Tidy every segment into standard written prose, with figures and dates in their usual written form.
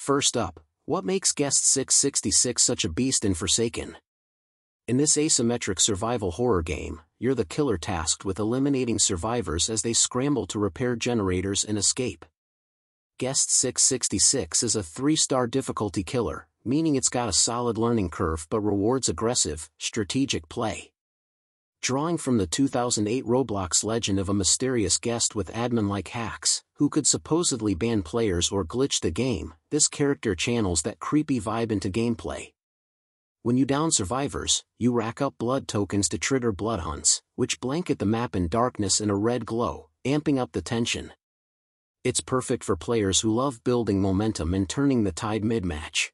First up, what makes Guest 666 such a beast in Forsaken? In this asymmetric survival horror game, you're the killer tasked with eliminating survivors as they scramble to repair generators and escape. Guest 666 is a 3-star difficulty killer, meaning it's got a solid learning curve but rewards aggressive, strategic play. Drawing from the 2008 Roblox legend of a mysterious guest with admin-like hacks, who could supposedly ban players or glitch the game, this character channels that creepy vibe into gameplay. When you down survivors, you rack up blood tokens to trigger blood hunts, which blanket the map in darkness and a red glow, amping up the tension. It's perfect for players who love building momentum and turning the tide mid-match.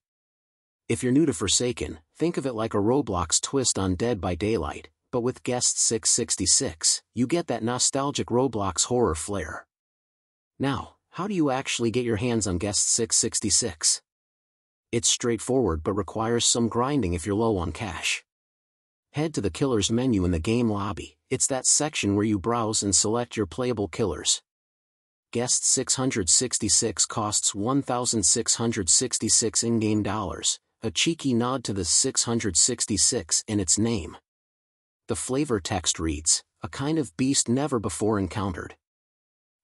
If you're new to Forsaken, think of it like a Roblox twist on Dead by Daylight, but with Guest 666, you get that nostalgic Roblox horror flair. Now, how do you actually get your hands on Guest 666? It's straightforward but requires some grinding if you're low on cash. Head to the Killers menu in the game lobby. It's that section where you browse and select your playable killers. Guest 666 costs 1,666 in-game dollars, a cheeky nod to the 666 in its name. The flavor text reads, "A kind of beast never before encountered."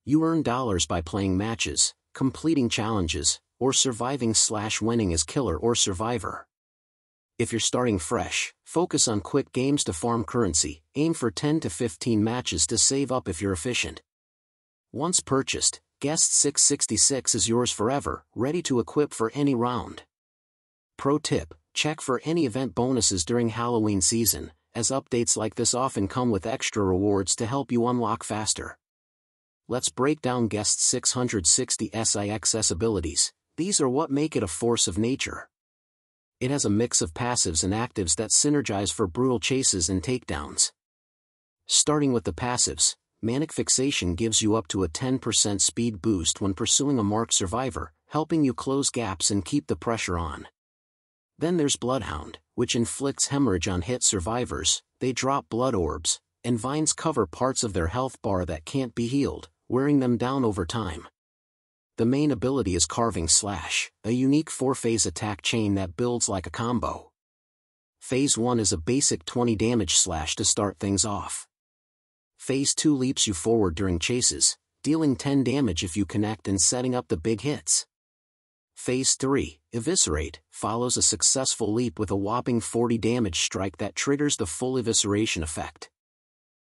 You earn dollars by playing matches, completing challenges, or surviving/winning as killer or survivor. If you're starting fresh, focus on quick games to farm currency, aim for 10 to 15 matches to save up if you're efficient. Once purchased, Guest 666 is yours forever, ready to equip for any round. Pro tip, check for any event bonuses during Halloween season, as updates like this often come with extra rewards to help you unlock faster. Let's break down Guest 666's abilities. These are what make it a force of nature. It has a mix of passives and actives that synergize for brutal chases and takedowns. Starting with the passives, Manic Fixation gives you up to a 10% speed boost when pursuing a marked survivor, helping you close gaps and keep the pressure on. Then there's Bloodhound, which inflicts hemorrhage on hit survivors. They drop blood orbs, and vines cover parts of their health bar that can't be healed, wearing them down over time. The main ability is Carving Slash, a unique 4-phase attack chain that builds like a combo. Phase 1 is a basic 20 damage slash to start things off. Phase 2 leaps you forward during chases, dealing 10 damage if you connect and setting up the big hits. Phase 3, Eviscerate, follows a successful leap with a whopping 40 damage strike that triggers the full evisceration effect.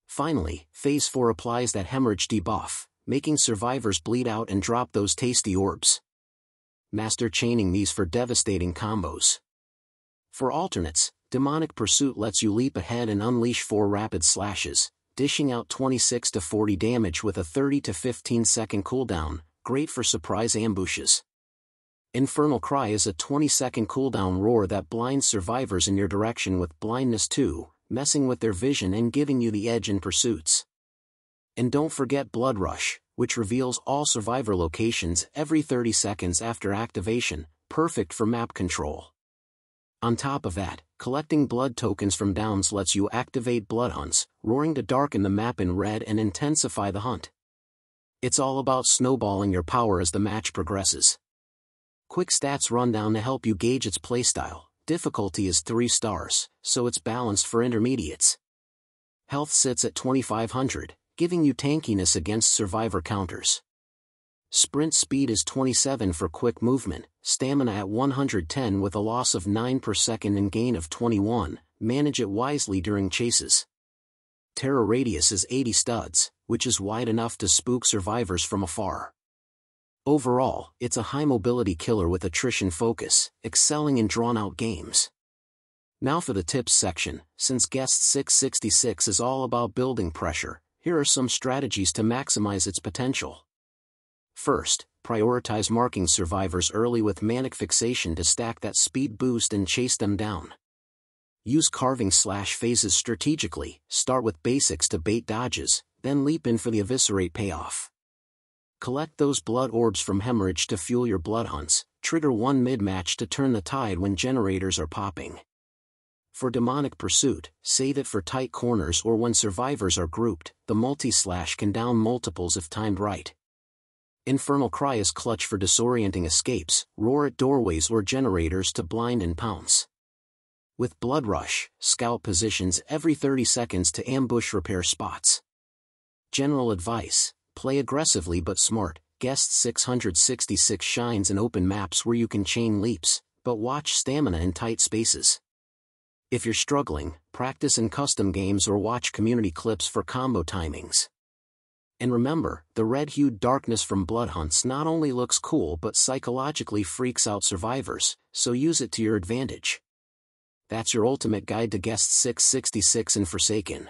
Finally, Phase 4 applies that hemorrhage debuff, making survivors bleed out and drop those tasty orbs. Master chaining these for devastating combos. For alternates, Demonic Pursuit lets you leap ahead and unleash 4 rapid slashes, dishing out 26 to 40 damage with a 30 to 15 second cooldown, great for surprise ambushes. Infernal Cry is a 20-second cooldown roar that blinds survivors in your direction with Blindness 2, messing with their vision and giving you the edge in pursuits. And don't forget Blood Rush, which reveals all survivor locations every 30 seconds after activation, perfect for map control. On top of that, collecting blood tokens from downs lets you activate blood hunts, roaring to darken the map in red and intensify the hunt. It's all about snowballing your power as the match progresses. Quick stats rundown to help you gauge its playstyle. Difficulty is 3 stars, so it's balanced for intermediates. Health sits at 2500, giving you tankiness against survivor counters. Sprint speed is 27 for quick movement, stamina at 110 with a loss of 9 per second and gain of 21, manage it wisely during chases. Terror radius is 80 studs, which is wide enough to spook survivors from afar. Overall, it's a high-mobility killer with attrition focus, excelling in drawn-out games. Now for the tips section. Since Guest 666 is all about building pressure, here are some strategies to maximize its potential. First, prioritize marking survivors early with Manic Fixation to stack that speed boost and chase them down. Use Carving Slash phases strategically, start with basics to bait dodges, then leap in for the Eviscerate payoff. Collect those blood orbs from hemorrhage to fuel your blood hunts, trigger one mid-match to turn the tide when generators are popping. For Demonic Pursuit, save it for tight corners or when survivors are grouped. The multi-slash can down multiples if timed right. Infernal Cry is clutch for disorienting escapes, roar at doorways or generators to blind and pounce. With Blood Rush, scout positions every 30 seconds to ambush repair spots. General advice: play aggressively but smart. Guest 666 shines in open maps where you can chain leaps, but watch stamina in tight spaces. If you're struggling, practice in custom games or watch community clips for combo timings. And remember, the red-hued darkness from Bloodhunts not only looks cool but psychologically freaks out survivors, so use it to your advantage. That's your ultimate guide to Guest 666 in Forsaken.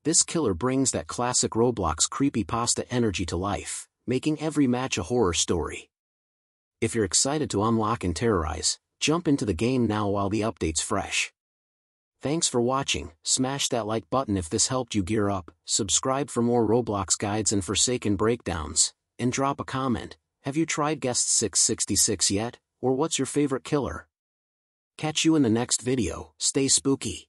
This killer brings that classic Roblox creepypasta energy to life, making every match a horror story. If you're excited to unlock and terrorize, jump into the game now while the update's fresh. Thanks for watching. Smash that like button if this helped you gear up, subscribe for more Roblox guides and Forsaken breakdowns, and drop a comment. Have you tried Guest 666 yet, or what's your favorite killer? Catch you in the next video. Stay spooky.